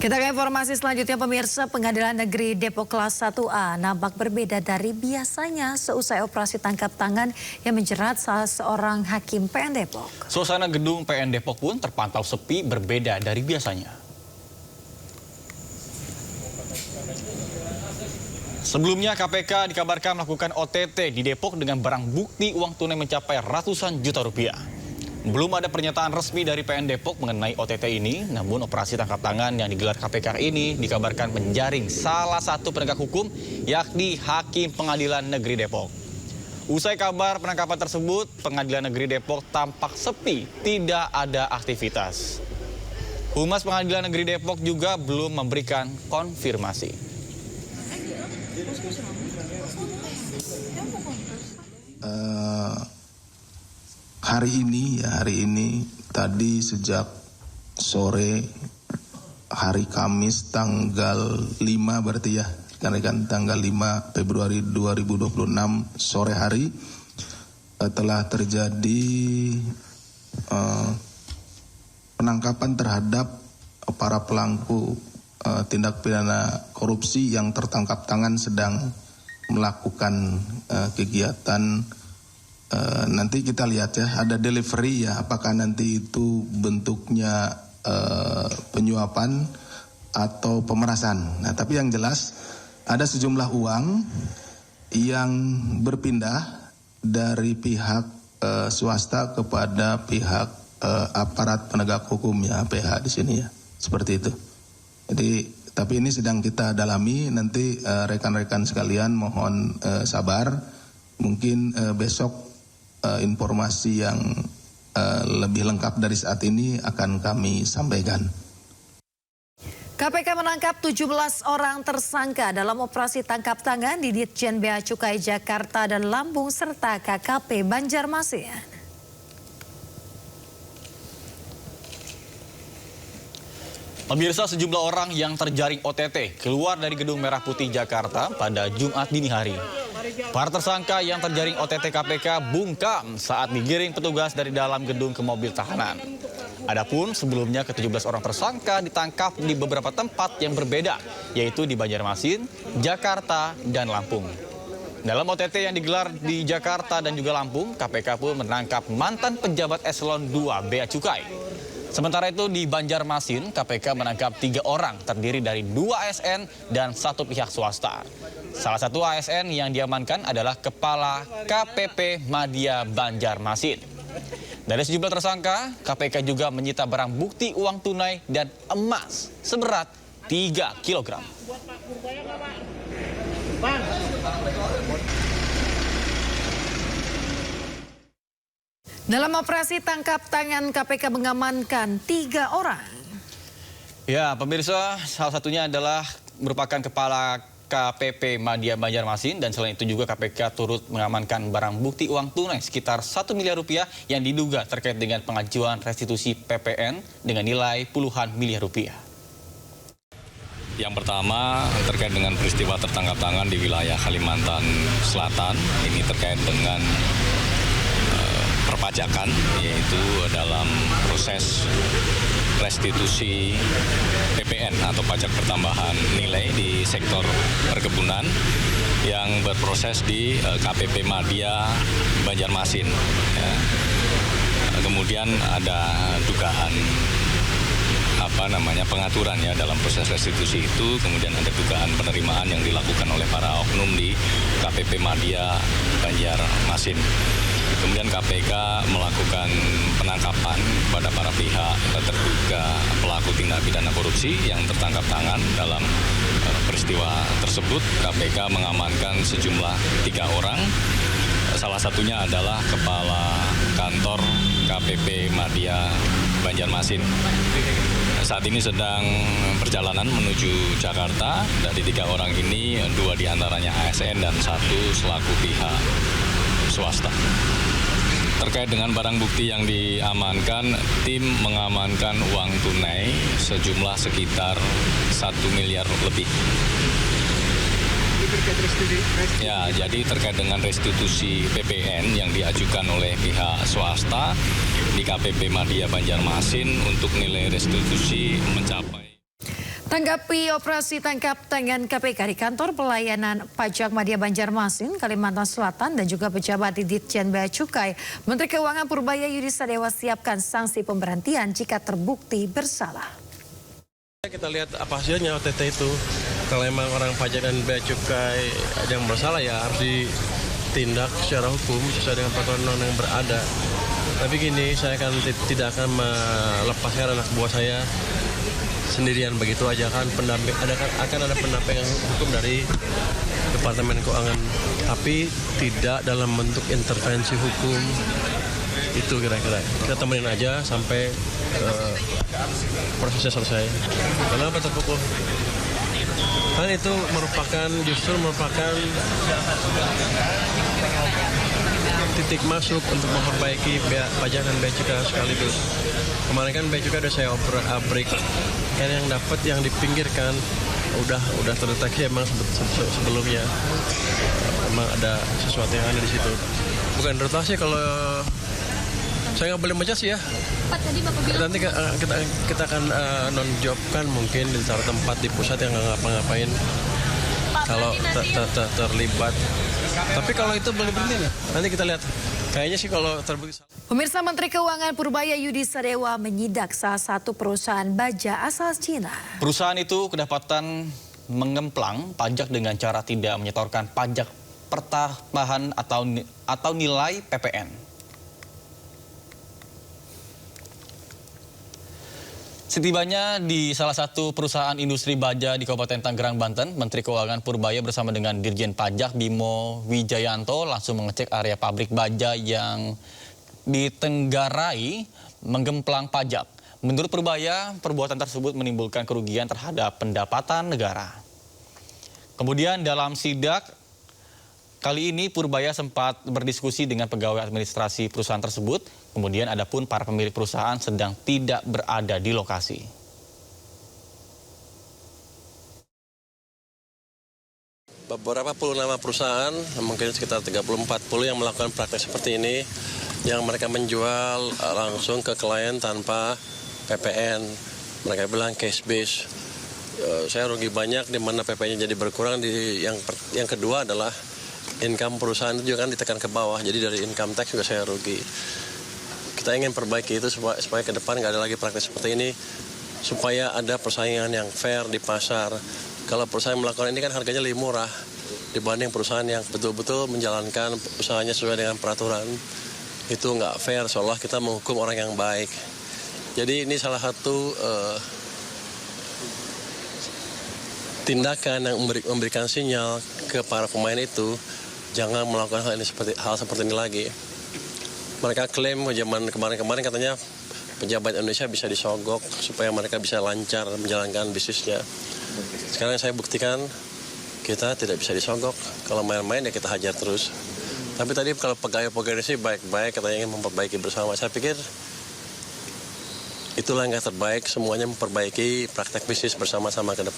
Kita ke informasi selanjutnya, pemirsa. Pengadilan Negeri Depok kelas 1A nampak berbeda dari biasanya seusai operasi tangkap tangan yang menjerat salah seorang hakim PN Depok. Suasana gedung PN Depok pun terpantau sepi berbeda dari biasanya. Sebelumnya KPK dikabarkan melakukan OTT di Depok dengan barang bukti uang tunai mencapai ratusan juta rupiah. Belum ada pernyataan resmi dari PN Depok mengenai OTT ini, namun operasi tangkap tangan yang digelar KPK ini dikabarkan menjaring salah satu penegak hukum, yakni Hakim Pengadilan Negeri Depok. Usai kabar penangkapan tersebut, Pengadilan Negeri Depok tampak sepi, tidak ada aktivitas. Humas Pengadilan Negeri Depok juga belum memberikan konfirmasi. Hari ini tadi sejak sore hari Kamis tanggal 5 berarti ya, rekan-rekan, tanggal 5 Februari 2026 sore hari telah terjadi penangkapan terhadap para pelaku tindak pidana korupsi yang tertangkap tangan sedang melakukan kegiatan. Nanti kita lihat ya, ada delivery ya, apakah nanti itu bentuknya penyuapan atau pemerasan. Nah, tapi yang jelas ada sejumlah uang yang berpindah dari pihak swasta kepada pihak aparat penegak hukum ya, APH di sini ya, seperti itu. Jadi, tapi ini sedang kita dalami, nanti rekan-rekan sekalian mohon sabar, mungkin besok informasi yang lebih lengkap dari saat ini akan kami sampaikan. KPK menangkap 17 orang tersangka dalam operasi tangkap tangan di Ditjen Bea Cukai Jakarta dan Lampung serta KKP Banjarmasin. Pemirsa, sejumlah orang yang terjaring OTT keluar dari Gedung Merah Putih Jakarta pada Jumat dini hari. Para tersangka yang terjaring OTT KPK bungkam saat digiring petugas dari dalam gedung ke mobil tahanan. Adapun sebelumnya ke-17 orang tersangka ditangkap di beberapa tempat yang berbeda, yaitu di Banjarmasin, Jakarta, dan Lampung. Dalam OTT yang digelar di Jakarta dan juga Lampung, KPK pun menangkap mantan pejabat eselon 2 Bea Cukai. Sementara itu di Banjarmasin, KPK menangkap 3 orang terdiri dari 2 ASN dan 1 pihak swasta. Salah satu ASN yang diamankan adalah Kepala KPP Madya Banjarmasin. Dari sejumlah tersangka, KPK juga menyita barang bukti uang tunai dan emas seberat 3 kg. Dalam operasi tangkap tangan, KPK mengamankan 3 orang. Ya, pemirsa, salah satunya adalah merupakan Kepala KPP Madya Banjarmasin, dan selain itu juga KPK turut mengamankan barang bukti uang tunai sekitar 1 miliar rupiah yang diduga terkait dengan pengajuan restitusi PPN dengan nilai puluhan miliar rupiah. Yang pertama terkait dengan peristiwa tertangkap tangan di wilayah Kalimantan Selatan, ini terkait dengan perpajakan, yaitu dalam proses restitusi PPN atau pajak pertambahan nilai di sektor perkebunan yang berproses di KPP Madya Banjarmasin. Ya. Kemudian ada dugaan pengaturan ya dalam proses restitusi itu, kemudian ada dugaan penerimaan yang dilakukan oleh para oknum di KPP Madya Banjarmasin. Kemudian KPK melakukan penangkapan pada para pihak terduga pelaku tindak pidana korupsi yang tertangkap tangan dalam peristiwa tersebut. KPK mengamankan sejumlah 3 orang. Salah satunya adalah Kepala Kantor KPP Madya Banjarmasin. Saat ini sedang perjalanan menuju Jakarta. Dari 3 orang ini, 2 diantaranya ASN dan 1 selaku pihak swasta. Terkait dengan barang bukti yang diamankan, tim mengamankan uang tunai sejumlah sekitar 1 miliar lebih. Ya, jadi terkait dengan restitusi PPN yang diajukan oleh pihak swasta di KPP Madya Banjarmasin untuk nilai restitusi mencapai. Tanggapi operasi tangkap tangan KPK di kantor pelayanan pajak Madya Banjarmasin, Kalimantan Selatan dan juga pejabat di Ditjen Bea Cukai, Menteri Keuangan Purbaya Yudi Sadewa siapkan sanksi pemberhentian jika terbukti bersalah. Kita lihat apa hasilnya OTT itu. Kalau memang orang pajak dan bea cukai yang bersalah ya harus ditindak secara hukum sesuai dengan peraturan undang-undang yang berada. Tapi gini, saya tidak akan melepaskan anak buah saya sendirian begitu aja, kan akan ada pendampingan hukum dari Departemen Keuangan, tapi tidak dalam bentuk intervensi hukum. Itu kira-kira kita temenin aja sampai prosesnya selesai. Kenapa terpukul? Kan itu justru merupakan titik masuk untuk memperbaiki pajak dan bea cukai sekaligus. Kemarin kan bea cukai udah saya abrik, kan yang dapat yang dipinggirkan udah terdeteksi emang sebelumnya emang ada sesuatu yang ada di situ. Bukan rotasi, kalau saya nggak boleh menjudge ya. Pak, tadi Bapak bilang nanti kita akan non-jobkan mungkin di taruh tempat di pusat yang nggak ngapa-ngapain kalau terlibat. Tapi kalau itu boleh berhenti nggak? Nanti kita lihat. Kayaknya sih kalau terbukti. Pemirsa, Menteri Keuangan Purbaya Yudi Sadewa menyidak salah satu perusahaan baja asal Cina. Perusahaan itu kedapatan mengemplang pajak dengan cara tidak menyetorkan pajak pertambahan atau nilai PPN. Setibanya di salah satu perusahaan industri baja di Kabupaten Tangerang, Banten, Menteri Keuangan Purbaya bersama dengan Dirjen Pajak Bimo Wijayanto langsung mengecek area pabrik baja yang ditenggarai menggemplang pajak. Menurut Purbaya, perbuatan tersebut menimbulkan kerugian terhadap pendapatan negara. Kemudian dalam sidak kali ini Purbaya sempat berdiskusi dengan pegawai administrasi perusahaan tersebut. Kemudian adapun para pemilik perusahaan sedang tidak berada di lokasi. Beberapa puluh nama perusahaan, mungkin sekitar 30-40 yang melakukan praktek seperti ini, yang mereka menjual langsung ke klien tanpa PPN. Mereka bilang cash base. Saya rugi banyak di mana PPN-nya jadi berkurang. Yang kedua adalah income perusahaan itu juga kan ditekan ke bawah, jadi dari income tax juga saya rugi. Kita ingin perbaiki itu supaya ke depan nggak ada lagi praktek seperti ini, supaya ada persaingan yang fair di pasar. Kalau perusahaan melakukan ini kan harganya lebih murah dibanding perusahaan yang betul-betul menjalankan usahanya sesuai dengan peraturan. Itu nggak fair, seolah kita menghukum orang yang baik. Jadi ini salah satu tindakan yang memberikan sinyal ke para pemain itu, jangan melakukan hal seperti ini lagi. Mereka klaim zaman kemarin katanya pejabat Indonesia bisa disogok supaya mereka bisa lancar menjalankan bisnisnya. Sekarang saya buktikan kita tidak bisa disogok. Kalau main-main ya kita hajar terus. Tapi tadi kalau pegawai-pegawai sih baik-baik, katanya ingin memperbaiki bersama. Saya pikir itulah yang terbaik, semuanya memperbaiki praktek bisnis bersama-sama ke depan.